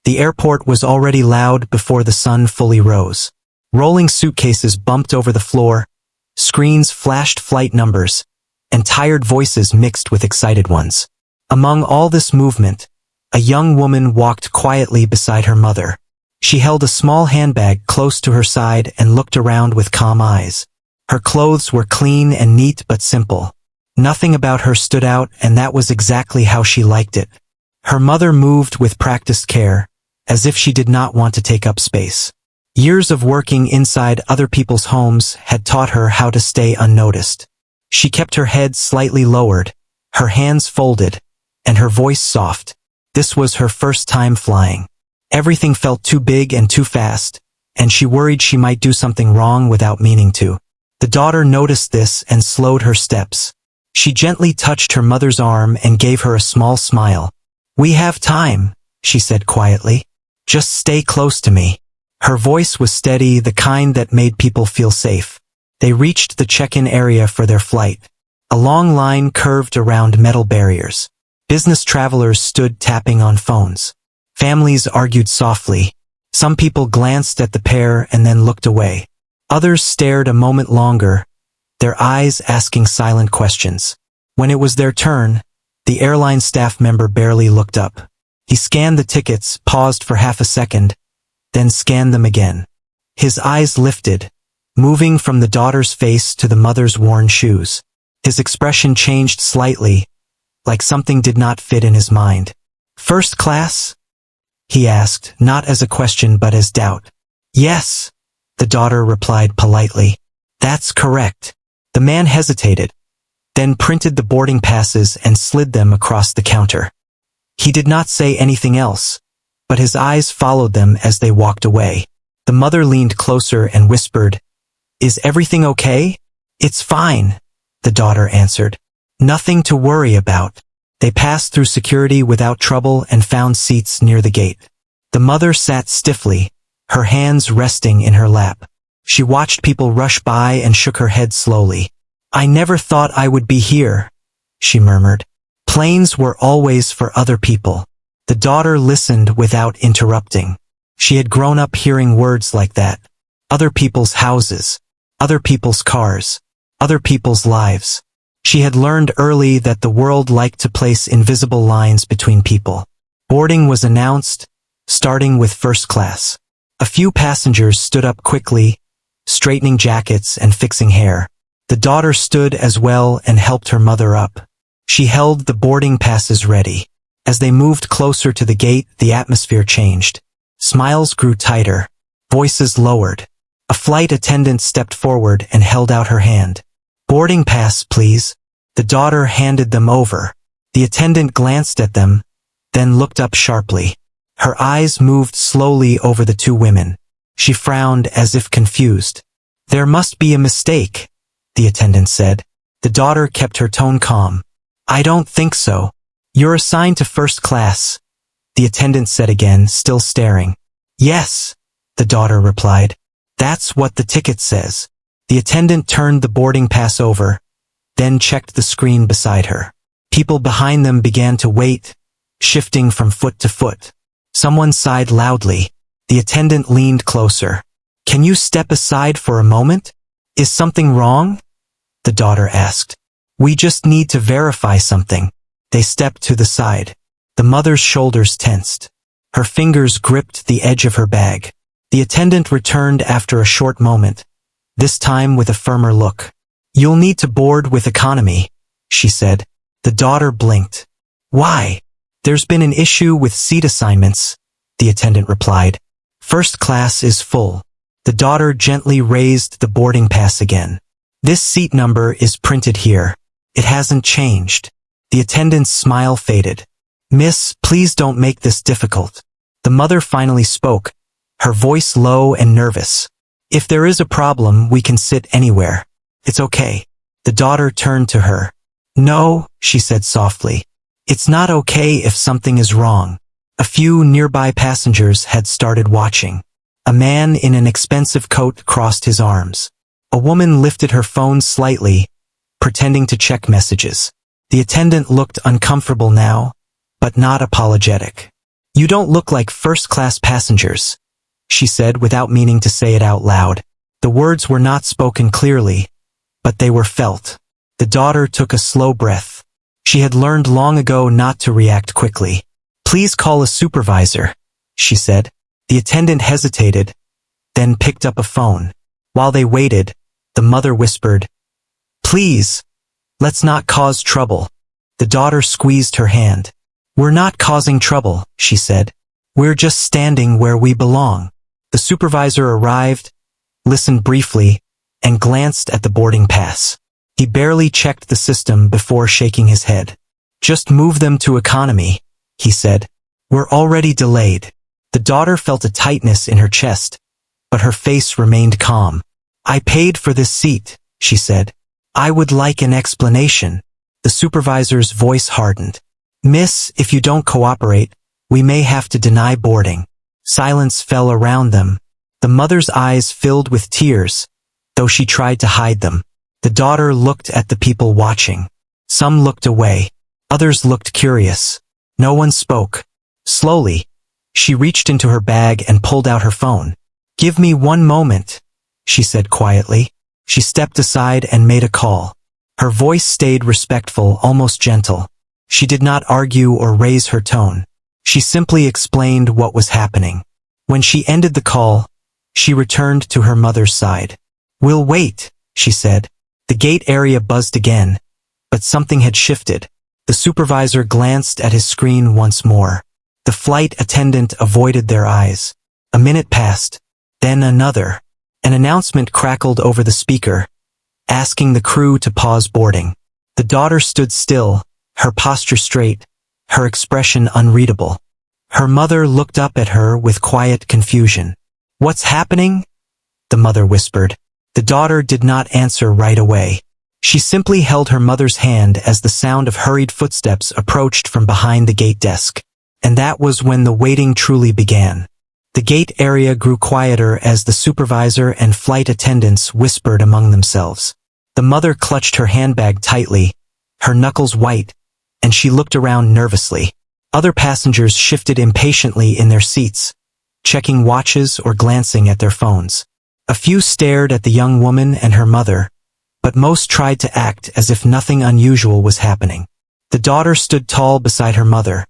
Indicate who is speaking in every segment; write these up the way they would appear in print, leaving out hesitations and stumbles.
Speaker 1: The airport was already loud before the sun fully rose. Rolling suitcases bumped over the floor, screens flashed flight numbers, and tired voices mixed with excited ones. Among all this movement, a young woman walked quietly beside her mother. She held a small handbag close to her side and looked around with calm eyes. Her clothes were clean and neat but simple. Nothing about her stood out, and that was exactly how she liked it. Her mother moved with practiced care, as if she did not want to take up space. Years of working inside other people's homes had taught her how to stay unnoticed. She kept her head slightly lowered, her hands folded, and her voice soft. This was her first time flying. Everything felt too big and too fast, and she worried she might do something wrong without meaning to. The daughter noticed this and slowed her steps. She gently touched her mother's arm and gave her a small smile. "We have time," she said quietly. "Just stay close to me." Her voice was steady, the kind that made people feel safe. They reached the check-in area for their flight. A long line curved around metal barriers. Business travelers stood tapping on phones. Families argued softly. Some people glanced at the pair and then looked away. Others stared a moment longer, their eyes asking silent questions. When it was their turn, the airline staff member barely looked up. He scanned the tickets, paused for half a second, then scanned them again. His eyes lifted, moving from the daughter's face to the mother's worn shoes. His expression changed slightly, like something did not fit in his mind. "First class?" he asked, not as a question but as doubt. "Yes," the daughter replied politely. "That's correct." The man hesitated, then printed the boarding passes and slid them across the counter. He did not say anything else, but his eyes followed them as they walked away. The mother leaned closer and whispered, "Is everything okay?" "It's fine," the daughter answered. "Nothing to worry about." They passed through security without trouble and found seats near the gate. The mother sat stiffly, her hands resting in her lap. She watched people rush by and shook her head slowly. "I never thought I would be here," she murmured. Planes were always for other people. The daughter listened without interrupting. She had grown up hearing words like that. Other people's houses, other people's cars, other people's lives. She had learned early that the world liked to place invisible lines between people. Boarding was announced, starting with first class. A few passengers stood up quickly, straightening jackets and fixing hair. The daughter stood as well and helped her mother up. She held the boarding passes ready. As they moved closer to the gate, the atmosphere changed. Smiles grew tighter, voices lowered. A flight attendant stepped forward and held out her hand. "Boarding pass, please." The daughter handed them over. The attendant glanced at them, then looked up sharply. Her eyes moved slowly over the two women. She frowned as if confused. "There must be a mistake," the attendant said. The daughter kept her tone calm. "I don't think so. You're assigned to first class," the attendant said again, still staring. "Yes," the daughter replied. "That's what the ticket says." The attendant turned the boarding pass over, then checked the screen beside her. People behind them began to wait, shifting from foot to foot. Someone sighed loudly. The attendant leaned closer. "Can you step aside for a moment? Is something wrong?" the daughter asked. "We just need to verify something." They stepped to the side. The mother's shoulders tensed. Her fingers gripped the edge of her bag. The attendant returned after a short moment, this time with a firmer look. "You'll need to board with economy," she said. The daughter blinked. "Why?" "There's been an issue with seat assignments," the attendant replied. "First class is full." The daughter gently raised the boarding pass again. "This seat number is printed here. It hasn't changed." The attendant's smile faded. "Miss, please don't make this difficult." The mother finally spoke, her voice low and nervous. "If there is a problem, we can sit anywhere. It's okay." The daughter turned to her. "No," she said softly. "It's not okay if something is wrong." A few nearby passengers had started watching. A man in an expensive coat crossed his arms. A woman lifted her phone slightly, pretending to check messages. The attendant looked uncomfortable now, but not apologetic. "You don't look like first-class passengers," she said without meaning to say it out loud. The words were not spoken clearly, but they were felt. The daughter took a slow breath. She had learned long ago not to react quickly. "Please call a supervisor," she said. The attendant hesitated, then picked up a phone. While they waited, the mother whispered, "Please, let's not cause trouble." The daughter squeezed her hand. "We're not causing trouble," she said. "We're just standing where we belong." The supervisor arrived, listened briefly, and glanced at the boarding pass. He barely checked the system before shaking his head. "Just move them to economy," he said. "We're already delayed." The daughter felt a tightness in her chest, but her face remained calm. "I paid for this seat," she said. "I would like an explanation." The supervisor's voice hardened. "Miss, if you don't cooperate, we may have to deny boarding." Silence fell around them. The mother's eyes filled with tears, though she tried to hide them. The daughter looked at the people watching. Some looked away. Others looked curious. No one spoke. Slowly, she reached into her bag and pulled out her phone. "Give me one moment," she said quietly. She stepped aside and made a call. Her voice stayed respectful, almost gentle. She did not argue or raise her tone. She simply explained what was happening. When she ended the call, she returned to her mother's side. "We'll wait," she said. The gate area buzzed again, but something had shifted. The supervisor glanced at his screen once more. The flight attendant avoided their eyes. A minute passed, then another. An announcement crackled over the speaker, asking the crew to pause boarding. The daughter stood still, her posture straight, her expression unreadable. Her mother looked up at her with quiet confusion. "What's happening?" the mother whispered. The daughter did not answer right away. She simply held her mother's hand as the sound of hurried footsteps approached from behind the gate desk. And that was when the waiting truly began. The gate area grew quieter as the supervisor and flight attendants whispered among themselves. The mother clutched her handbag tightly, her knuckles white, and she looked around nervously. Other passengers shifted impatiently in their seats, checking watches or glancing at their phones. A few stared at the young woman and her mother, but most tried to act as if nothing unusual was happening. The daughter stood tall beside her mother,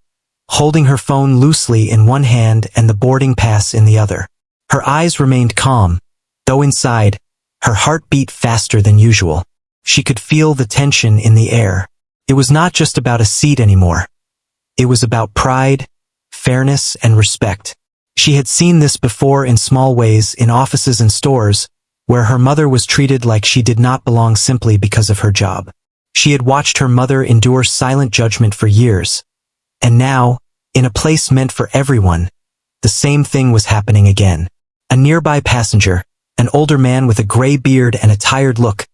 Speaker 1: holding her phone loosely in one hand and the boarding pass in the other. Her eyes remained calm, though inside, her heart beat faster than usual. She could feel the tension in the air. It was not just about a seat anymore. It was about pride, fairness, and respect. She had seen this before in small ways in offices and stores, where her mother was treated like she did not belong simply because of her job. She had watched her mother endure silent judgment for years. And now, in a place meant for everyone, the same thing was happening again. A nearby passenger, an older man with a gray beard and a tired look,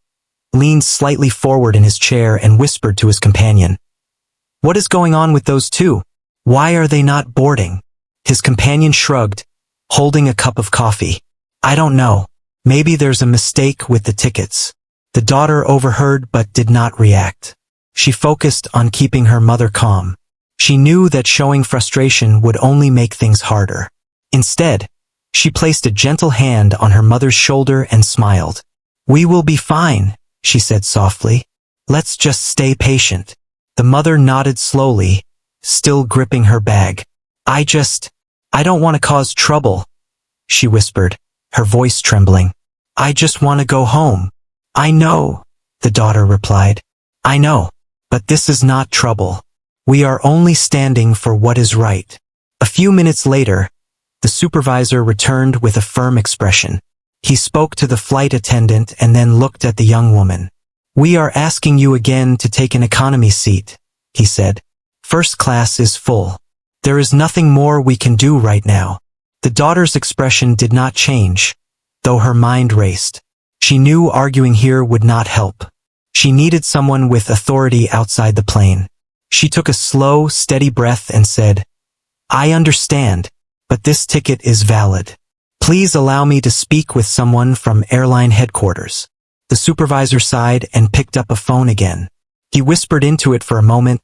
Speaker 1: leaned slightly forward in his chair and whispered to his companion, "What is going on with those two? Why are they not boarding?" His companion shrugged, holding a cup of coffee. "I don't know. Maybe there's a mistake with the tickets." The daughter overheard but did not react. She focused on keeping her mother calm. She knew that showing frustration would only make things harder. Instead, she placed a gentle hand on her mother's shoulder and smiled. "We will be fine," she said softly. "Let's just stay patient." The mother nodded slowly, still gripping her bag. I don't want to cause trouble," she whispered, her voice trembling. "I just want to go home." "I know," the daughter replied. "I know, but this is not trouble. We are only standing for what is right." A few minutes later, the supervisor returned with a firm expression. He spoke to the flight attendant and then looked at the young woman. "We are asking you again to take an economy seat," he said. "First class is full. There is nothing more we can do right now." The daughter's expression did not change, though her mind raced. She knew arguing here would not help. She needed someone with authority outside the plane. She took a slow, steady breath and said, "I understand, but this ticket is valid. Please allow me to speak with someone from airline headquarters." The supervisor sighed and picked up a phone again. He whispered into it for a moment,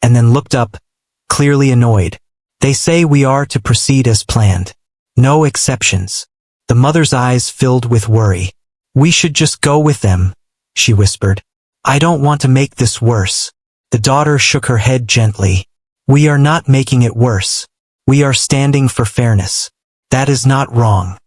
Speaker 1: and then looked up, clearly annoyed. They say we are to proceed as planned. No exceptions. The mother's eyes filled with worry. We should just go with them, she whispered. I don't want to make this worse. The daughter shook her head gently. We are not making it worse. We are standing for fairness. That is not wrong.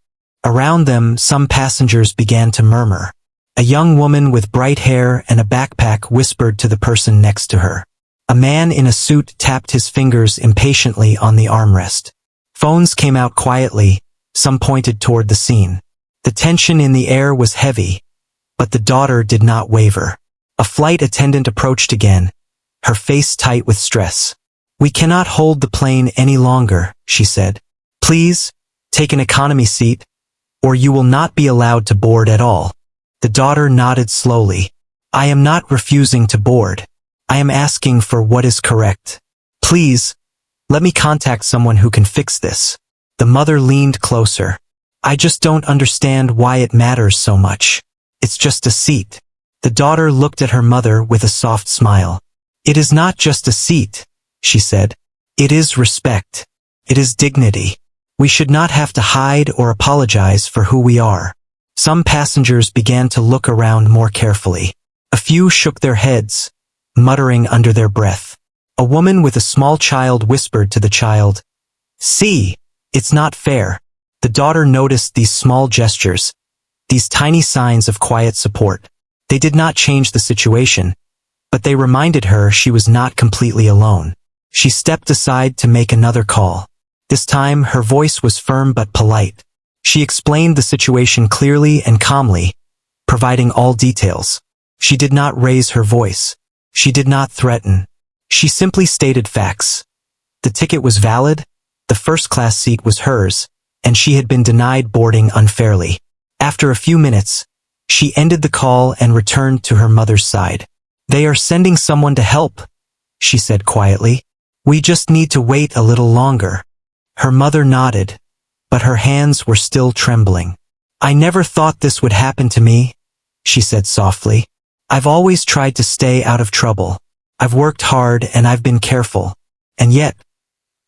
Speaker 1: Around them, some passengers began to murmur. A young woman with bright hair and a backpack whispered to the person next to her. A man in a suit tapped his fingers impatiently on the armrest. Phones came out quietly, some pointed toward the scene. The tension in the air was heavy, but the daughter did not waver. A flight attendant approached again, her face tight with stress. We cannot hold the plane any longer, she said. Please, take an economy seat, or you will not be allowed to board at all. The daughter nodded slowly. I am not refusing to board. I am asking for what is correct. Please, let me contact someone who can fix this. The mother leaned closer. I just don't understand why it matters so much. It's just a seat. The daughter looked at her mother with a soft smile. It is not just a seat, she said. It is respect. It is dignity. We should not have to hide or apologize for who we are. Some passengers began to look around more carefully. A few shook their heads, muttering under their breath. A woman with a small child whispered to the child, See, it's not fair. The daughter noticed these small gestures, these tiny signs of quiet support. They did not change the situation, but they reminded her she was not completely alone. She stepped aside to make another call. This time, her voice was firm but polite. She explained the situation clearly and calmly, providing all details. She did not raise her voice. She did not threaten. She simply stated facts. The ticket was valid, the first-class seat was hers, and she had been denied boarding unfairly. After a few minutes, she ended the call and returned to her mother's side. They are sending someone to help, she said quietly. We just need to wait a little longer. Her mother nodded, but her hands were still trembling. I never thought this would happen to me, she said softly. I've always tried to stay out of trouble. I've worked hard and I've been careful. And yet,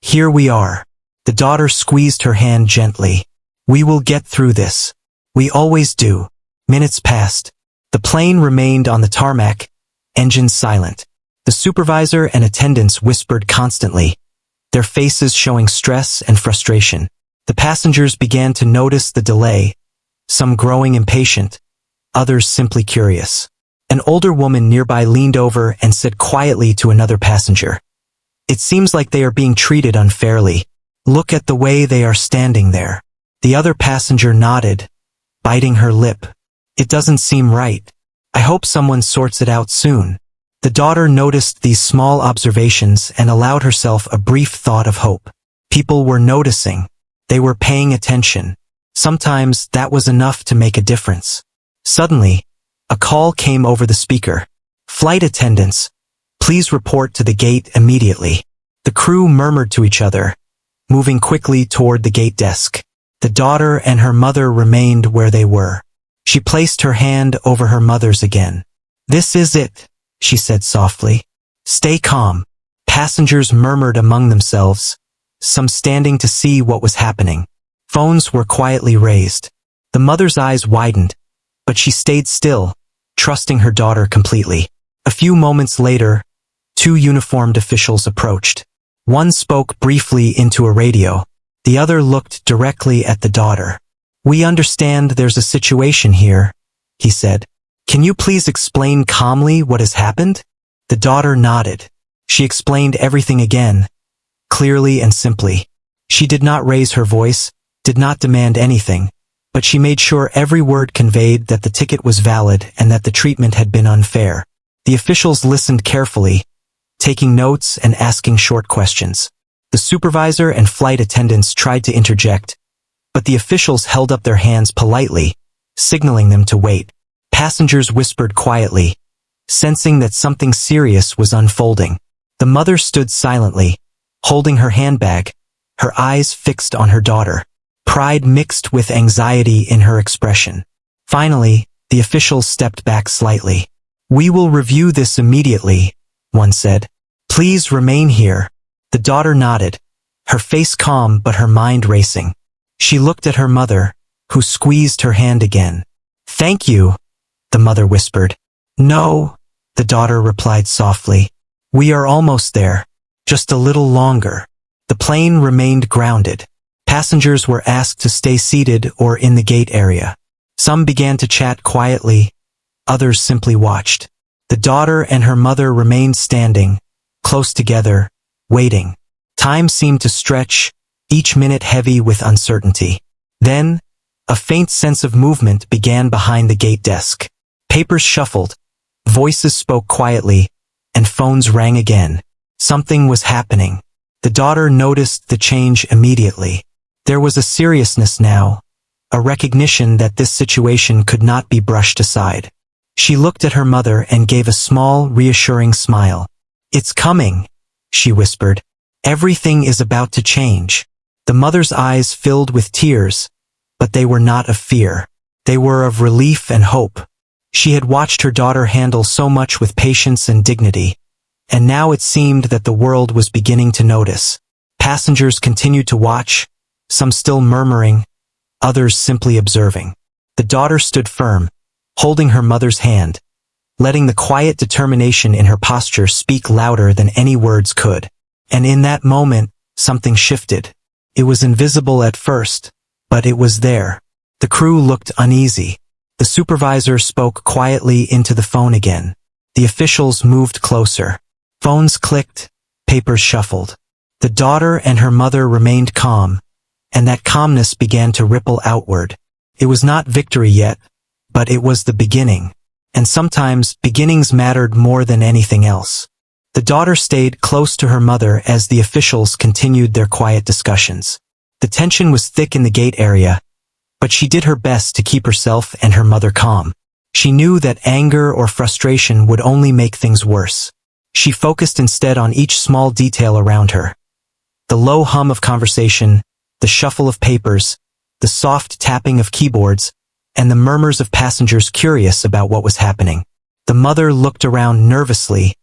Speaker 1: here we are. The daughter squeezed her hand gently. We will get through this. We always do. Minutes passed. The plane remained on the tarmac, engines silent. The supervisor and attendants whispered constantly, their faces showing stress and frustration. The passengers began to notice the delay, some growing impatient, others simply curious. An older woman nearby leaned over and said quietly to another passenger, It seems like they are being treated unfairly. Look at the way they are standing there. The other passenger nodded, biting her lip. It doesn't seem right. I hope someone sorts it out soon. The daughter noticed these small observations and allowed herself a brief thought of hope. People were noticing. They were paying attention. Sometimes that was enough to make a difference. Suddenly, a call came over the speaker. Flight attendants, please report to the gate immediately. The crew murmured to each other, moving quickly toward the gate desk. The daughter and her mother remained where they were. She placed her hand over her mother's again. This is it, she said softly. Stay calm. Passengers murmured among themselves, some standing to see what was happening. Phones were quietly raised. The mother's eyes widened, but she stayed still, trusting her daughter completely. A few moments later, two uniformed officials approached. One spoke briefly into a radio. The other looked directly at the daughter. We understand there's a situation here, he said. Can you please explain calmly what has happened? The daughter nodded. She explained everything again, clearly and simply. She did not raise her voice, did not demand anything, but she made sure every word conveyed that the ticket was valid and that the treatment had been unfair. The officials listened carefully, taking notes and asking short questions. The supervisor and flight attendants tried to interject, but the officials held up their hands politely, signaling them to wait. Passengers whispered quietly, sensing that something serious was unfolding. The mother stood silently, holding her handbag, her eyes fixed on her daughter, pride mixed with anxiety in her expression. Finally, the officials stepped back slightly. We will review this immediately, one said. Please remain here. The daughter nodded, her face calm but her mind racing. She looked at her mother, who squeezed her hand again. "Thank you," the mother whispered. "No," the daughter replied softly. "We are almost there. Just a little longer." The plane remained grounded. Passengers were asked to stay seated or in the gate area. Some began to chat quietly, others simply watched. The daughter and her mother remained standing, close together, waiting. Time seemed to stretch, each minute heavy with uncertainty. Then, a faint sense of movement began behind the gate desk. Papers shuffled, voices spoke quietly, and phones rang again. Something was happening. The daughter noticed the change immediately. There was a seriousness now, a recognition that this situation could not be brushed aside. She looked at her mother and gave a small, reassuring smile. "It's coming," she whispered. "Everything is about to change." The mother's eyes filled with tears, but they were not of fear. They were of relief and hope. She had watched her daughter handle so much with patience and dignity, and now it seemed that the world was beginning to notice. Passengers continued to watch, some still murmuring, others simply observing. The daughter stood firm, holding her mother's hand, letting the quiet determination in her posture speak louder than any words could. And in that moment, something shifted. It was invisible at first, but it was there. The crew looked uneasy. The supervisor spoke quietly into the phone again. The officials moved closer. Phones clicked, papers shuffled. The daughter and her mother remained calm, and that calmness began to ripple outward. It was not victory yet, but it was the beginning. And sometimes beginnings mattered more than anything else. The daughter stayed close to her mother as the officials continued their quiet discussions. The tension was thick in the gate area, but she did her best to keep herself and her mother calm. She knew that anger or frustration would only make things worse. She focused instead on each small detail around her. The low hum of conversation, the shuffle of papers, the soft tapping of keyboards, and the murmurs of passengers curious about what was happening. The mother looked around nervously,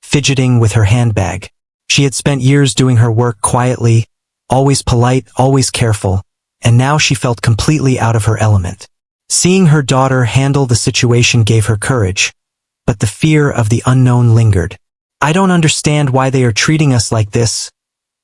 Speaker 1: fidgeting with her handbag. She had spent years doing her work quietly, always polite, always careful, and now she felt completely out of her element. Seeing her daughter handle the situation gave her courage, but the fear of the unknown lingered. "I don't understand why they are treating us like this,"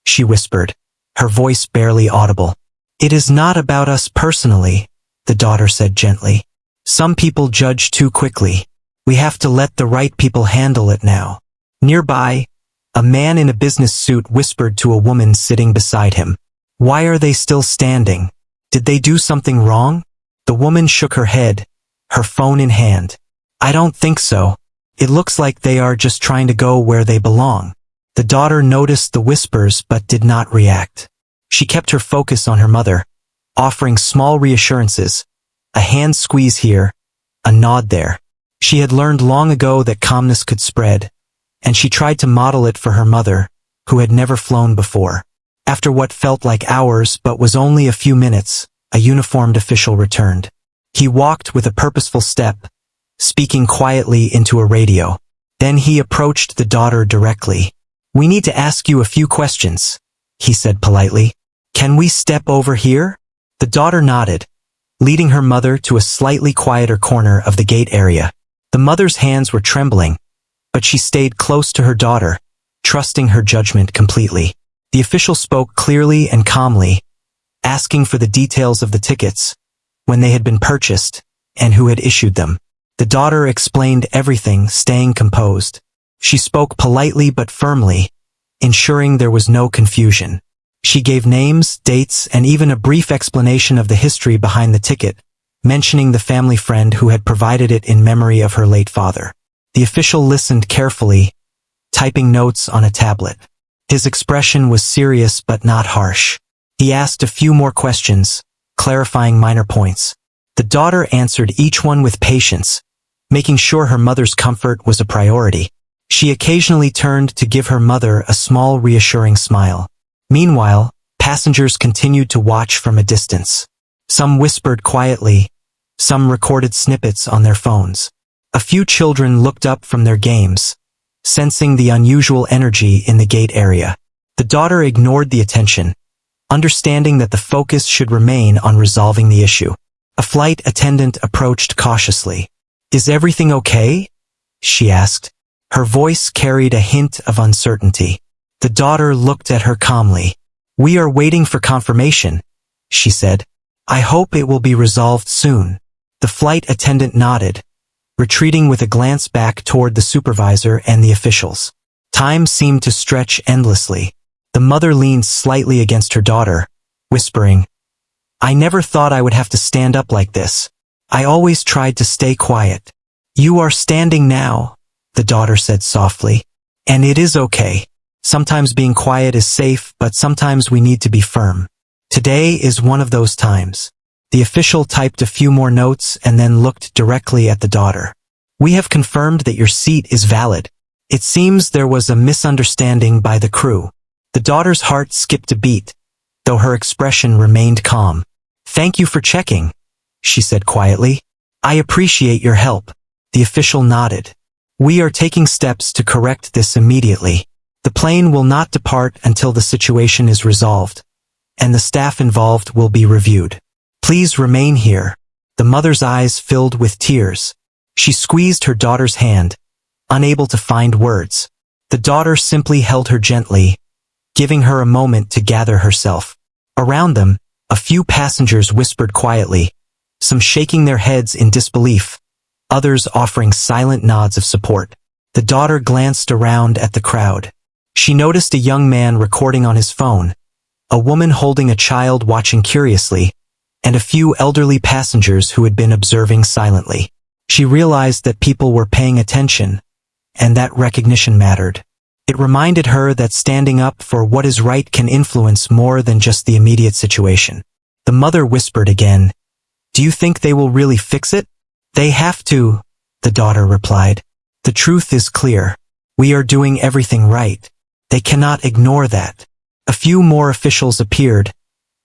Speaker 1: she whispered, her voice barely audible. "It is not about us personally," the daughter said gently. "Some people judge too quickly. We have to let the right people handle it now." Nearby, a man in a business suit whispered to a woman sitting beside him. "Why are they still standing? Did they do something wrong?" The woman shook her head, her phone in hand. "I don't think so. It looks like they are just trying to go where they belong." The daughter noticed the whispers but did not react. She kept her focus on her mother, offering small reassurances, a hand squeeze here, a nod there. She had learned long ago that calmness could spread, and she tried to model it for her mother, who had never flown before. After what felt like hours but was only a few minutes, a uniformed official returned. He walked with a purposeful step, speaking quietly into a radio. Then he approached the daughter directly. "We need to ask you a few questions," he said politely. "Can we step over here?" The daughter nodded, leading her mother to a slightly quieter corner of the gate area. The mother's hands were trembling, but she stayed close to her daughter, trusting her judgment completely. The official spoke clearly and calmly, asking for the details of the tickets, when they had been purchased, and who had issued them. The daughter explained everything, staying composed. She spoke politely but firmly, ensuring there was no confusion. She gave names, dates, and even a brief explanation of the history behind the ticket, mentioning the family friend who had provided it in memory of her late father. The official listened carefully, typing notes on a tablet. His expression was serious but not harsh. He asked a few more questions, clarifying minor points. The daughter answered each one with patience, making sure her mother's comfort was a priority. She occasionally turned to give her mother a small reassuring smile. Meanwhile, passengers continued to watch from a distance. Some whispered quietly, some recorded snippets on their phones. A few children looked up from their games, sensing the unusual energy in the gate area. The daughter ignored the attention, understanding that the focus should remain on resolving the issue. A flight attendant approached cautiously. "Is everything okay?" she asked. Her voice carried a hint of uncertainty. The daughter looked at her calmly. "We are waiting for confirmation," she said. "I hope it will be resolved soon." The flight attendant nodded, retreating with a glance back toward the supervisor and the officials. Time seemed to stretch endlessly. The mother leaned slightly against her daughter, whispering, "I never thought I would have to stand up like this. I always tried to stay quiet." "You are standing now," the daughter said softly. "And it is okay. Sometimes being quiet is safe, but sometimes we need to be firm. Today is one of those times." The official typed a few more notes and then looked directly at the daughter. "We have confirmed that your seat is valid. It seems there was a misunderstanding by the crew." The daughter's heart skipped a beat, though her expression remained calm. "Thank you for checking," she said quietly. "I appreciate your help." The official nodded. "We are taking steps to correct this immediately. The plane will not depart until the situation is resolved, and the staff involved will be reviewed. Please remain here." The mother's eyes filled with tears. She squeezed her daughter's hand, unable to find words. The daughter simply held her gently, giving her a moment to gather herself. Around them, a few passengers whispered quietly, some shaking their heads in disbelief, others offering silent nods of support. The daughter glanced around at the crowd. She noticed a young man recording on his phone, a woman holding a child watching curiously, and a few elderly passengers who had been observing silently. She realized that people were paying attention, and that recognition mattered. It reminded her that standing up for what is right can influence more than just the immediate situation. The mother whispered again, "Do you think they will really fix it?" "They have to," the daughter replied. "The truth is clear. We are doing everything right. They cannot ignore that." A few more officials appeared,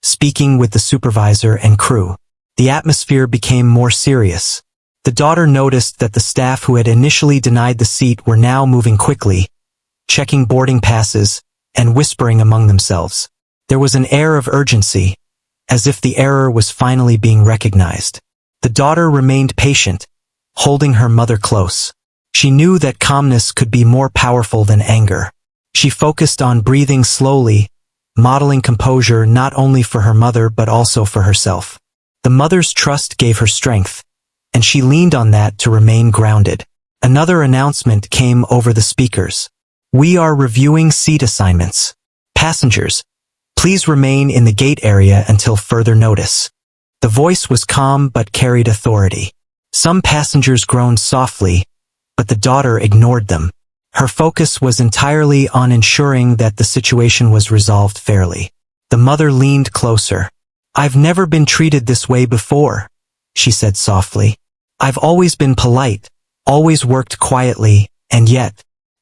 Speaker 1: speaking with the supervisor and crew. The atmosphere became more serious. The daughter noticed that the staff who had initially denied the seat were now moving quickly, checking boarding passes and whispering among themselves. There was an air of urgency, as if the error was finally being recognized. The daughter remained patient, holding her mother close. She knew that calmness could be more powerful than anger. She focused on breathing slowly, modeling composure not only for her mother but also for herself. The mother's trust gave her strength, and she leaned on that to remain grounded. Another announcement came over the speakers. "We are reviewing seat assignments. Passengers, please remain in the gate area until further notice." The voice was calm but carried authority. Some passengers groaned softly, but the daughter ignored them. Her focus was entirely on ensuring that the situation was resolved fairly. The mother leaned closer. "I've never been treated this way before," she said softly. "I've always been polite, always worked quietly, and yet,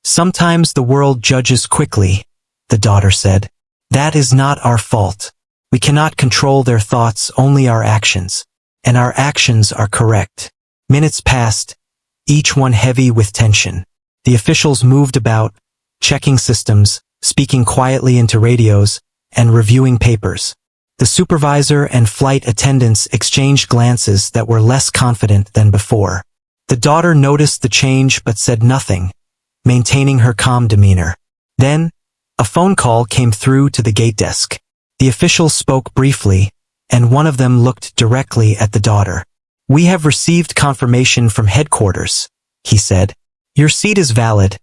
Speaker 1: sometimes the world judges quickly," the daughter said. "That is not our fault. We cannot control their thoughts, only our actions. And our actions are correct." Minutes passed, each one heavy with tension. The officials moved about, checking systems, speaking quietly into radios, and reviewing papers. The supervisor and flight attendants exchanged glances that were less confident than before. The daughter noticed the change but said nothing, maintaining her calm demeanor. Then, a phone call came through to the gate desk. The official spoke briefly, and one of them looked directly at the daughter. "We have received confirmation from headquarters," he said. "Your seat is valid,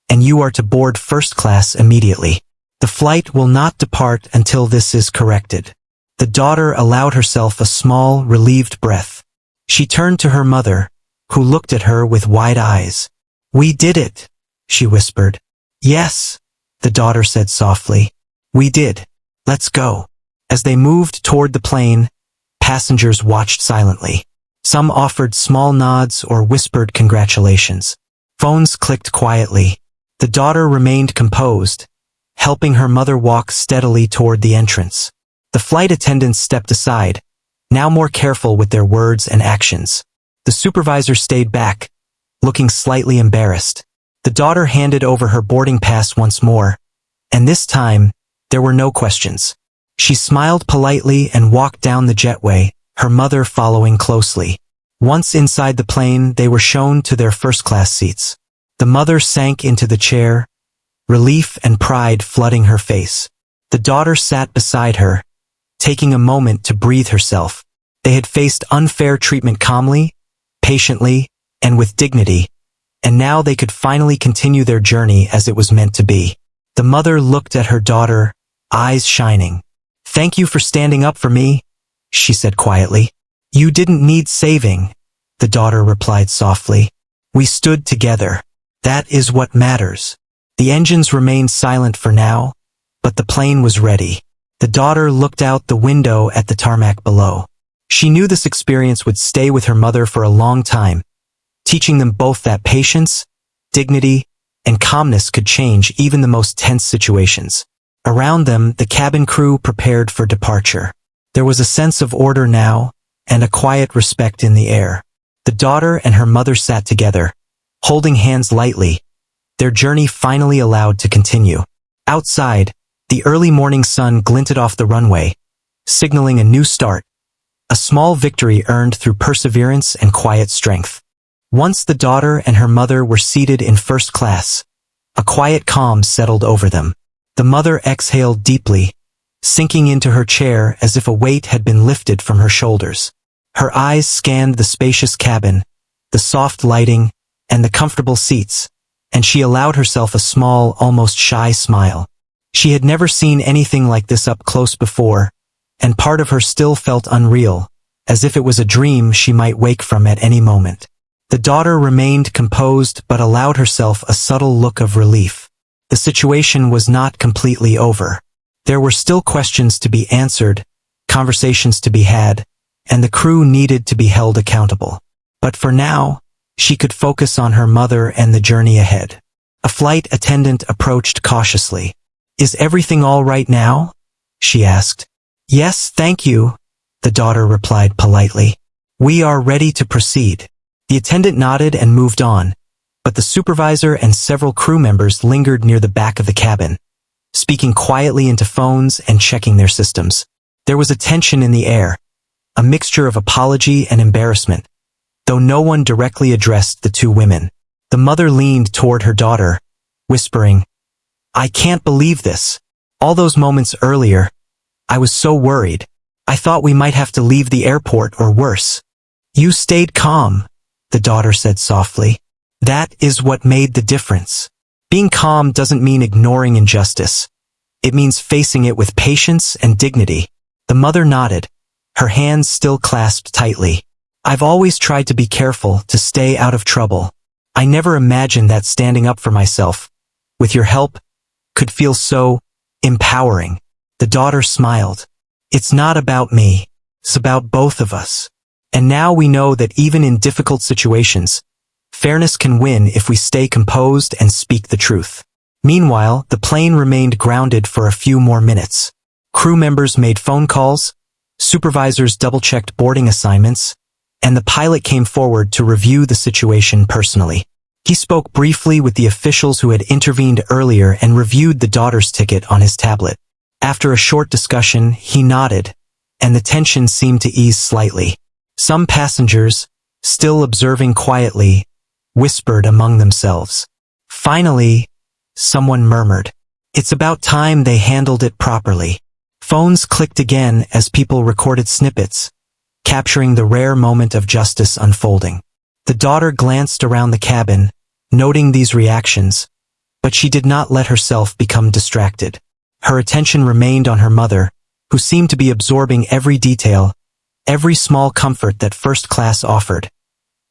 Speaker 1: and you are to board first class immediately. The flight will not depart until this is corrected." The daughter allowed herself a small, relieved breath. She turned to her mother, who looked at her with wide eyes. "We did it," she whispered. "Yes," the daughter said softly. "We did. Let's go." As they moved toward the plane, passengers watched silently. Some offered small nods or whispered congratulations. Phones clicked quietly. The daughter remained composed, helping her mother walk steadily toward the entrance. The flight attendants stepped aside, now more careful with their words and actions. The supervisor stayed back, looking slightly embarrassed. The daughter handed over her boarding pass once more, and this time, There were no questions. She smiled politely and walked down the jetway, her mother following closely. Once inside the plane, they were shown to their first-class seats. The mother sank into the chair, relief and pride flooding her face. The daughter sat beside her, taking a moment to breathe herself. They had faced unfair treatment calmly, patiently, and with dignity, and now they could finally continue their journey as it was meant to be. The mother looked at her daughter, eyes shining. "Thank you for standing up for me," she said quietly. "You didn't need saving," the daughter replied softly. "We stood together. That is what matters." The engines remained silent for now, but the plane was ready. The daughter looked out the window at the tarmac below. She knew this experience would stay with her mother for a long time, teaching them both that patience, dignity, and calmness could change even the most tense situations. Around them, the cabin crew prepared for departure. There was a sense of order now, and a quiet respect in the air. The daughter and her mother sat together, holding hands lightly, their journey finally allowed to continue. Outside, the early morning sun glinted off the runway, signaling a new start, a small victory earned through perseverance and quiet strength. Once the daughter and her mother were seated in first class, a quiet calm settled over them. The mother exhaled deeply, sinking into her chair as if a weight had been lifted from her shoulders. Her eyes scanned the spacious cabin, the soft lighting, and the comfortable seats, and she allowed herself a small, almost shy smile. She had never seen anything like this up close before, and part of her still felt unreal, as if it was a dream she might wake from at any moment. The daughter remained composed but allowed herself a subtle look of relief. The situation was not completely over. There were still questions to be answered, conversations to be had, and the crew needed to be held accountable. But for now, she could focus on her mother and the journey ahead. A flight attendant approached cautiously. "Is everything all right now?" she asked. "Yes, thank you," the daughter replied politely. "We are ready to proceed." The attendant nodded and moved on, but the supervisor and several crew members lingered near the back of the cabin, speaking quietly into phones and checking their systems. There was a tension in the air, a mixture of apology and embarrassment, though no one directly addressed the two women. The mother leaned toward her daughter, whispering, "I can't believe this. All those moments earlier, I was so worried. I thought we might have to leave the airport or worse." "You stayed calm," the daughter said softly. "That is what made the difference. Being calm doesn't mean ignoring injustice. It means facing it with patience and dignity." The mother nodded, her hands still clasped tightly. "I've always tried to be careful, to stay out of trouble. I never imagined that standing up for myself, with your help, could feel so empowering." The daughter smiled. "It's not about me. It's about both of us. And now we know that even in difficult situations, fairness can win if we stay composed and speak the truth." Meanwhile, the plane remained grounded for a few more minutes. Crew members made phone calls, supervisors double-checked boarding assignments, and the pilot came forward to review the situation personally. He spoke briefly with the officials who had intervened earlier and reviewed the daughter's ticket on his tablet. After a short discussion, he nodded, and the tension seemed to ease slightly. Some passengers, still observing quietly, whispered among themselves. Finally, someone murmured, "It's about time they handled it properly." Phones clicked again as people recorded snippets, capturing the rare moment of justice unfolding. The daughter glanced around the cabin, noting these reactions, but she did not let herself become distracted. Her attention remained on her mother, who seemed to be absorbing every detail, every small comfort that first class offered.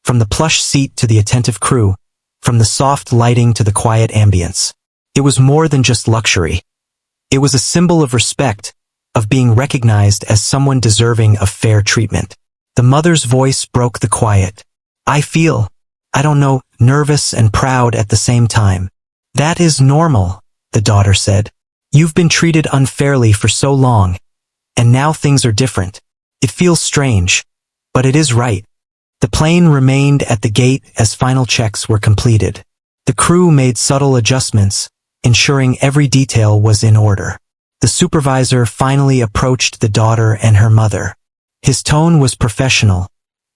Speaker 1: From the plush seat to the attentive crew, from the soft lighting to the quiet ambience. It was more than just luxury. It was a symbol of respect, of being recognized as someone deserving of fair treatment. The mother's voice broke the quiet. "I feel, I don't know, nervous and proud at the same time." "That is normal," the daughter said. "You've been treated unfairly for so long, and now things are different. It feels strange, but it is right." The plane remained at the gate as final checks were completed. The crew made subtle adjustments, ensuring every detail was in order. The supervisor finally approached the daughter and her mother. His tone was professional,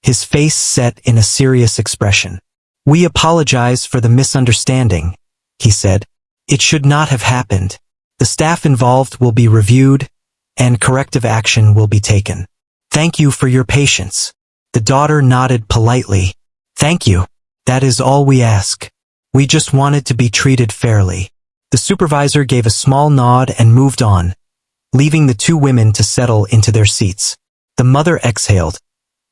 Speaker 1: his face set in a serious expression. "We apologize for the misunderstanding," he said. "It should not have happened. The staff involved will be reviewed, and corrective action will be taken. Thank you for your patience." The daughter nodded politely. "Thank you. That is all we ask. We just wanted to be treated fairly." The supervisor gave a small nod and moved on, leaving the two women to settle into their seats. The mother exhaled,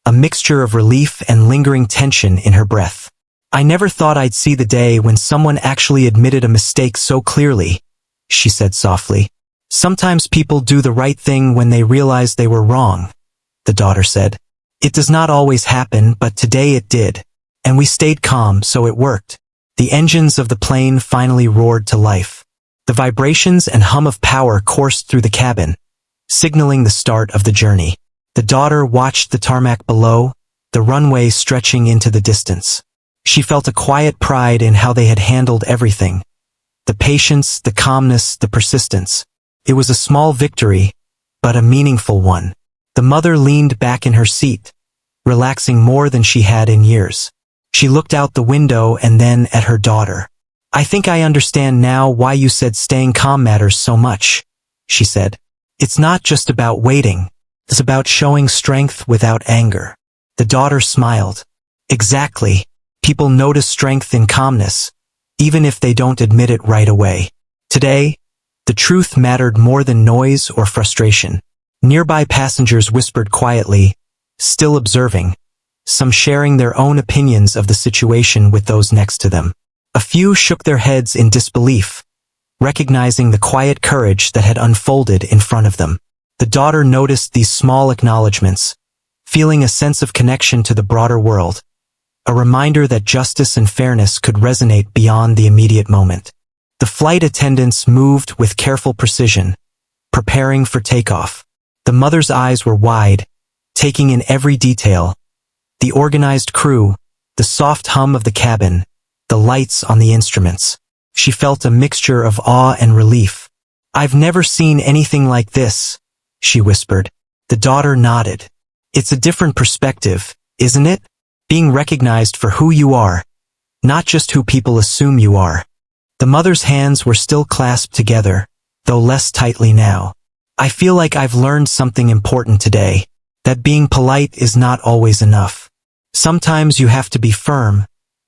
Speaker 1: a mixture of relief and lingering tension in her breath. "I never thought I'd see the day when someone actually admitted a mistake so clearly," she said softly. "Sometimes people do the right thing when they realize they were wrong," the daughter said. "It does not always happen, but today it did. And we stayed calm, so it worked." The engines of the plane finally roared to life. The vibrations and hum of power coursed through the cabin, signaling the start of the journey. The daughter watched the tarmac below, the runway stretching into the distance. She felt a quiet pride in how they had handled everything. The patience, the calmness, the persistence. It was a small victory, but a meaningful one. The mother leaned back in her seat, relaxing more than she had in years. She looked out the window and then at her daughter. "I think I understand now why you said staying calm matters so much," she said. "It's not just about waiting. It's about showing strength without anger." The daughter smiled. "Exactly. People notice strength in calmness, even if they don't admit it right away." Today, the truth mattered more than noise or frustration. Nearby passengers whispered quietly, still observing, some sharing their own opinions of the situation with those next to them. A few shook their heads in disbelief, recognizing the quiet courage that had unfolded in front of them. The daughter noticed these small acknowledgments, feeling a sense of connection to the broader world, a reminder that justice and fairness could resonate beyond the immediate moment. The flight attendants moved with careful precision, preparing for takeoff. The mother's eyes were wide, taking in every detail. The organized crew, the soft hum of the cabin, the lights on the instruments. She felt a mixture of awe and relief. "I've never seen anything like this," she whispered. The daughter nodded. "It's a different perspective, isn't it? Being recognized for who you are, not just who people assume you are." The mother's hands were still clasped together, though less tightly now. "I feel like I've learned something important today, that being polite is not always enough. Sometimes you have to be firm,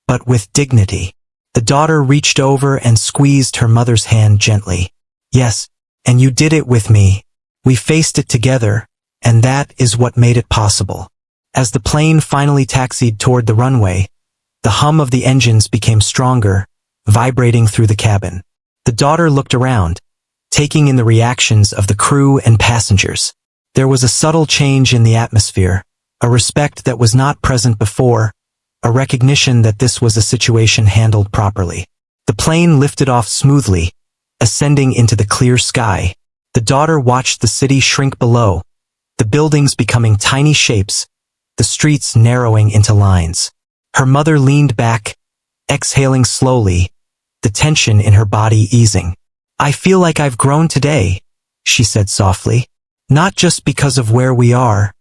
Speaker 1: but with dignity." The daughter reached over and squeezed her mother's hand gently. "Yes, and you did it with me. We faced it together, and that is what made it possible." As the plane finally taxied toward the runway, the hum of the engines became stronger, vibrating through the cabin. The daughter looked around, taking in the reactions of the crew and passengers. There was a subtle change in the atmosphere, a respect that was not present before, a recognition that this was a situation handled properly. The plane lifted off smoothly, ascending into the clear sky. The daughter watched the city shrink below, the buildings becoming tiny shapes, the streets narrowing into lines. Her mother leaned back, exhaling slowly, the tension in her body easing. "I feel like I've grown today," she said softly. "Not just because of where we are,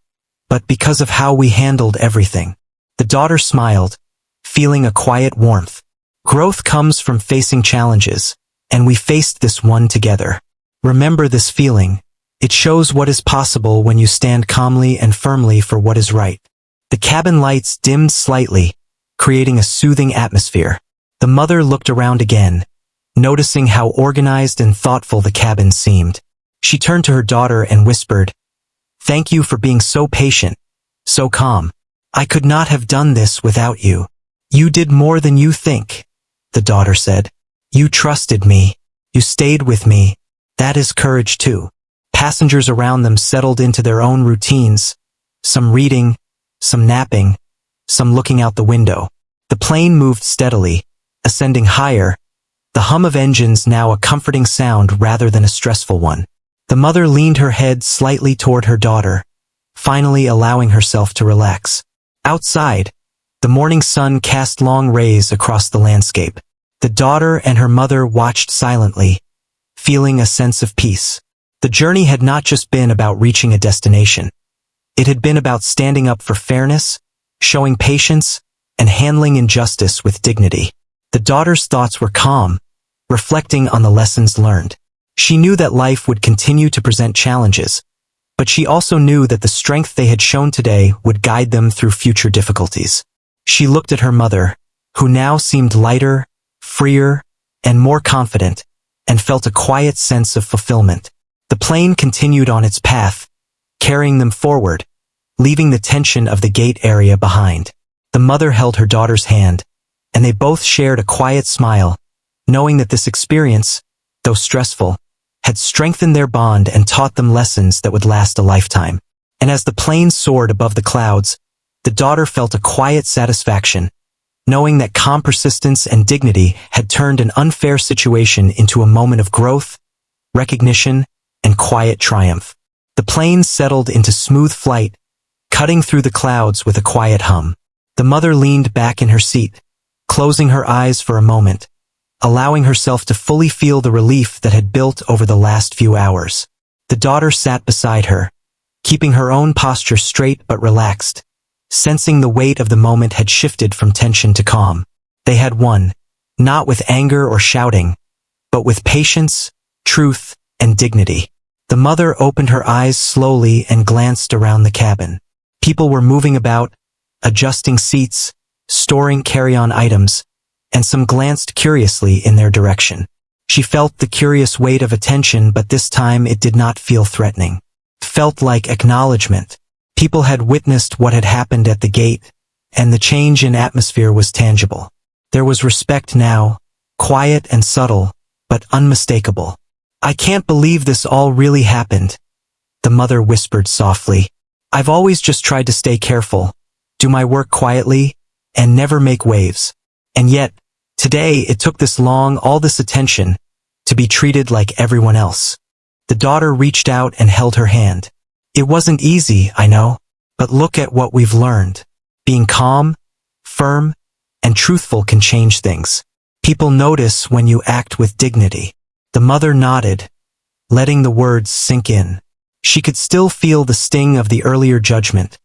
Speaker 1: but because of how we handled everything." The daughter smiled, feeling a quiet warmth. "Growth comes from facing challenges, and we faced this one together. Remember this feeling. It shows what is possible when you stand calmly and firmly for what is right." The cabin lights dimmed slightly, creating a soothing atmosphere. The mother looked around again, noticing how organized and thoughtful the cabin seemed. She turned to her daughter and whispered, "Thank you for being so patient, so calm. I could not have done this without you." "You did more than you think," the daughter said. "You trusted me. You stayed with me. That is courage too." Passengers around them settled into their own routines, some reading, some napping, some looking out the window. The plane moved steadily, ascending higher, the hum of engines now a comforting sound rather than a stressful one. The mother leaned her head slightly toward her daughter, finally allowing herself to relax. Outside, the morning sun cast long rays across the landscape. The daughter and her mother watched silently, feeling a sense of peace. The journey had not just been about reaching a destination. It had been about standing up for fairness, showing patience, and handling injustice with dignity. The daughter's thoughts were calm, reflecting on the lessons learned. She knew that life would continue to present challenges, but she also knew that the strength they had shown today would guide them through future difficulties. She looked at her mother, who now seemed lighter, freer, and more confident, and felt a quiet sense of fulfillment. The plane continued on its path, carrying them forward, leaving the tension of the gate area behind. The mother held her daughter's hand, and they both shared a quiet smile, knowing that this experience, though stressful, had strengthened their bond and taught them lessons that would last a lifetime. And as the plane soared above the clouds, the daughter felt a quiet satisfaction, knowing that calm persistence and dignity had turned an unfair situation into a moment of growth, recognition, and quiet triumph. The plane settled into smooth flight, cutting through the clouds with a quiet hum. The mother leaned back in her seat, closing her eyes for a moment, allowing herself to fully feel the relief that had built over the last few hours. The daughter sat beside her, keeping her own posture straight but relaxed, sensing the weight of the moment had shifted from tension to calm. They had won, not with anger or shouting, but with patience, truth, and dignity. The mother opened her eyes slowly and glanced around the cabin. People were moving about, adjusting seats, storing carry-on items, and some glanced curiously in their direction. She felt the curious weight of attention, but this time it did not feel threatening. It felt like acknowledgement. People had witnessed what had happened at the gate, and the change in atmosphere was tangible. There was respect now, quiet and subtle, but unmistakable. "I can't believe this all really happened," the mother whispered softly. "I've always just tried to stay careful, do my work quietly, and never make waves. And yet, today it took this long, all this attention, to be treated like everyone else." The daughter reached out and held her hand. "It wasn't easy, I know, but look at what we've learned. Being calm, firm, and truthful can change things. People notice when you act with dignity." The mother nodded, letting the words sink in. She could still feel the sting of the earlier judgment,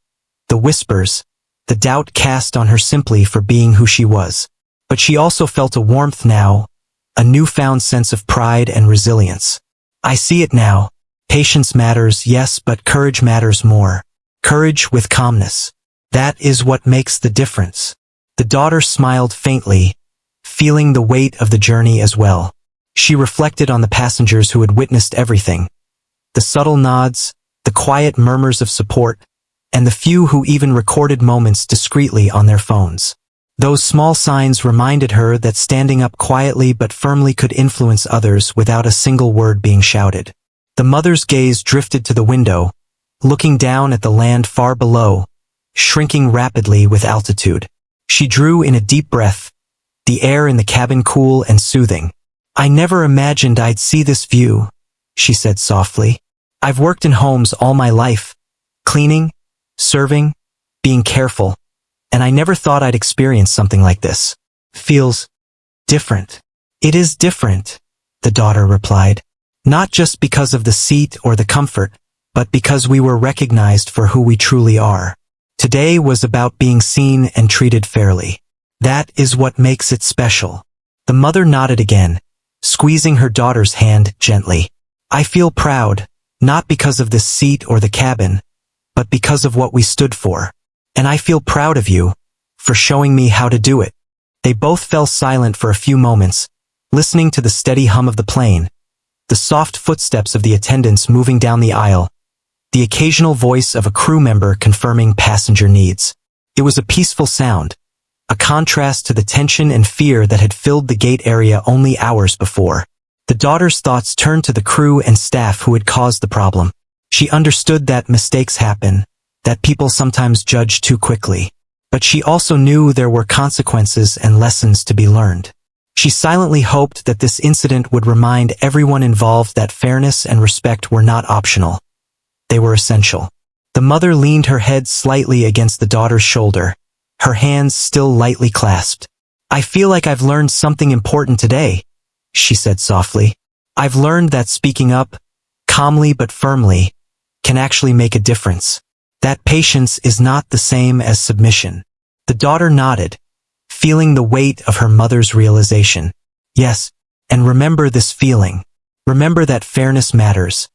Speaker 1: the whispers, the doubt cast on her simply for being who she was. But she also felt a warmth now, a newfound sense of pride and resilience. "I see it now. Patience matters, yes, but courage matters more. Courage with calmness. That is what makes the difference." The daughter smiled faintly, feeling the weight of the journey as well. She reflected on the passengers who had witnessed everything. The subtle nods, the quiet murmurs of support, and the few who even recorded moments discreetly on their phones. Those small signs reminded her that standing up quietly but firmly could influence others without a single word being shouted. The mother's gaze drifted to the window, looking down at the land far below, shrinking rapidly with altitude. She drew in a deep breath, the air in the cabin cool and soothing. "I never imagined I'd see this view," she said softly. "I've worked in homes all my life, cleaning, serving, being careful, and I never thought I'd experience something like this. Feels different." "It is different," the daughter replied. "Not just because of the seat or the comfort, but because we were recognized for who we truly are. Today was about being seen and treated fairly. That is what makes it special." The mother nodded again, squeezing her daughter's hand gently. "I feel proud, not because of this seat or the cabin, but because of what we stood for. And I feel proud of you, for showing me how to do it." They both fell silent for a few moments, listening to the steady hum of the plane, the soft footsteps of the attendants moving down the aisle, the occasional voice of a crew member confirming passenger needs. It was a peaceful sound, a contrast to the tension and fear that had filled the gate area only hours before. The daughter's thoughts turned to the crew and staff who had caused the problem. She understood that mistakes happen, that people sometimes judge too quickly. But she also knew there were consequences and lessons to be learned. She silently hoped that this incident would remind everyone involved that fairness and respect were not optional. They were essential. The mother leaned her head slightly against the daughter's shoulder, her hands still lightly clasped. "I feel like I've learned something important today," she said softly. "I've learned that speaking up, calmly but firmly, can actually make a difference. That patience is not the same as submission. The daughter nodded, feeling the weight of her mother's realization. Yes, and remember this feeling. Remember that fairness matters,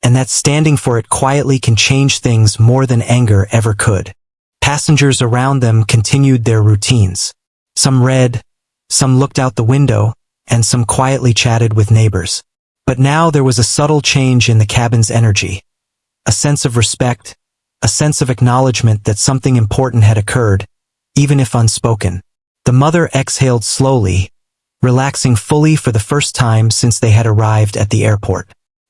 Speaker 1: and that standing for it quietly can change things more than anger ever could. Passengers around them continued their routines. Some read, some looked out the window, and some quietly chatted with neighbors. But now there was a subtle change in the cabin's energy. A sense of respect, a sense of acknowledgement that something important had occurred, even if unspoken. The mother exhaled slowly, relaxing fully for the first time since they had arrived at the airport.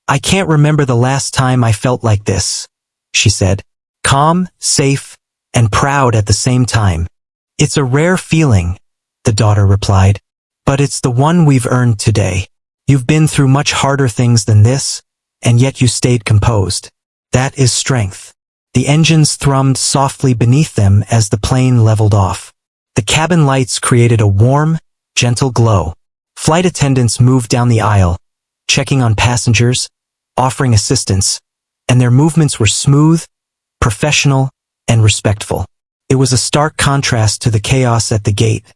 Speaker 1: "I can't remember the last time I felt like this," she said, calm, safe, and proud at the same time. "It's a rare feeling," the daughter replied, "but it's the one we've earned today. You've been through much harder things than this, and yet you stayed composed. That is strength." The engines thrummed softly beneath them as the plane leveled off. The cabin lights created a warm, gentle glow. Flight attendants moved down the aisle, checking on passengers, offering assistance, and their movements were smooth, professional, and respectful. It was a stark contrast to the chaos at the gate,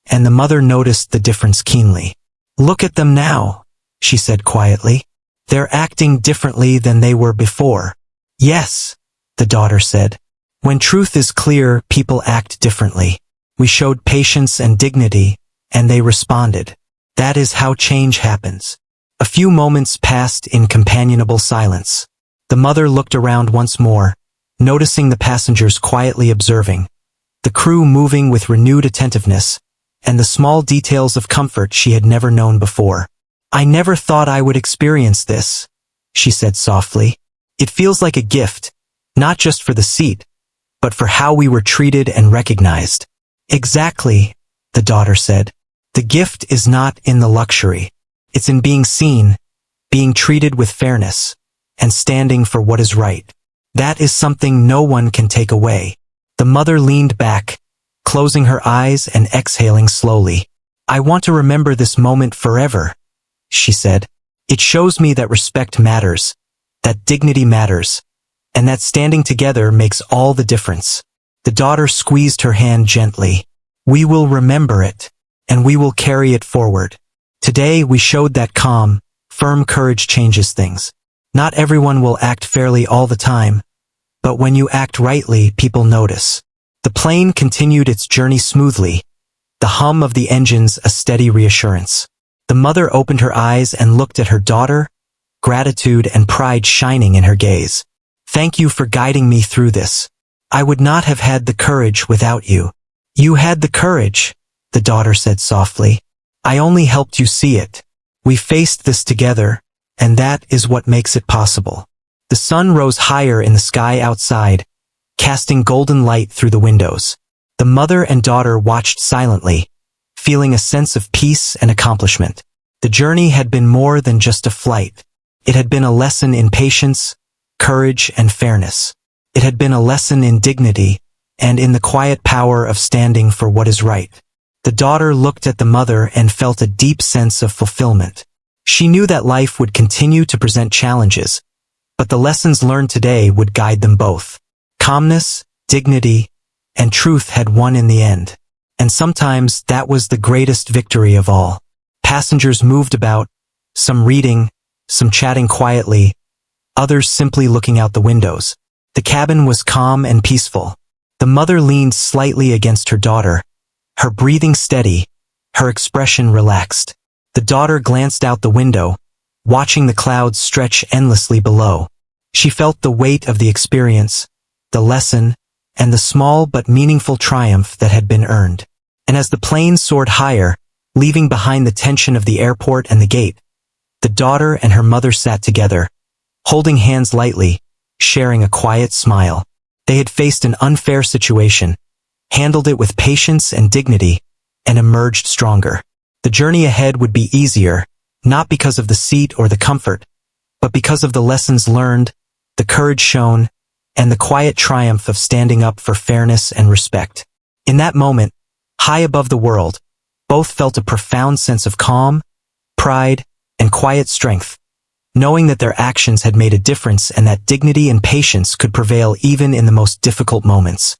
Speaker 1: and the mother noticed the difference keenly. "Look at them now," she said quietly. "They're acting differently than they were before." "Yes," the daughter said. "When truth is clear, people act differently. We showed patience and dignity, and they responded. That is how change happens." A few moments passed in companionable silence. The mother looked around once more, noticing the passengers quietly observing, the crew moving with renewed attentiveness, and the small details of comfort she had never known before. "I never thought I would experience this," she said softly. "It feels like a gift, not just for the seat, but for how we were treated and recognized." "Exactly," the daughter said. "The gift is not in the luxury. It's in being seen, being treated with fairness, and standing for what is right. That is something no one can take away." The mother leaned back, closing her eyes and exhaling slowly. "I want to remember this moment forever," she said. "It shows me that respect matters, that dignity matters, and that standing together makes all the difference." The daughter squeezed her hand gently. "We will remember it, and we will carry it forward. Today we showed that calm, firm courage changes things. Not everyone will act fairly all the time, but when you act rightly, people notice." The plane continued its journey smoothly, the hum of the engines a steady reassurance. The mother opened her eyes and looked at her daughter, gratitude and pride shining in her gaze. "Thank you for guiding me through this. I would not have had the courage without you." "You had the courage," the daughter said softly. "I only helped you see it. We faced this together, and that is what makes it possible." The sun rose higher in the sky outside, casting golden light through the windows. The mother and daughter watched silently, feeling a sense of peace and accomplishment. The journey had been more than just a flight. It had been a lesson in patience, courage, and fairness. It had been a lesson in dignity, and in the quiet power of standing for what is right. The daughter looked at the mother and felt a deep sense of fulfillment. She knew that life would continue to present challenges, but the lessons learned today would guide them both. Calmness, dignity, and truth had won in the end. And sometimes that was the greatest victory of all. Passengers moved about, some reading, some chatting quietly, others simply looking out the windows. The cabin was calm and peaceful. The mother leaned slightly against her daughter, her breathing steady, her expression relaxed. The daughter glanced out the window, watching the clouds stretch endlessly below. She felt the weight of the experience, the lesson, and the small but meaningful triumph that had been earned. And as the plane soared higher, leaving behind the tension of the airport and the gate, the daughter and her mother sat together, holding hands lightly, sharing a quiet smile. They had faced an unfair situation, handled it with patience and dignity, and emerged stronger. The journey ahead would be easier, not because of the seat or the comfort, but because of the lessons learned, the courage shown, and the quiet triumph of standing up for fairness and respect. In that moment, high above the world, both felt a profound sense of calm, pride, and quiet strength, knowing that their actions had made a difference and that dignity and patience could prevail even in the most difficult moments.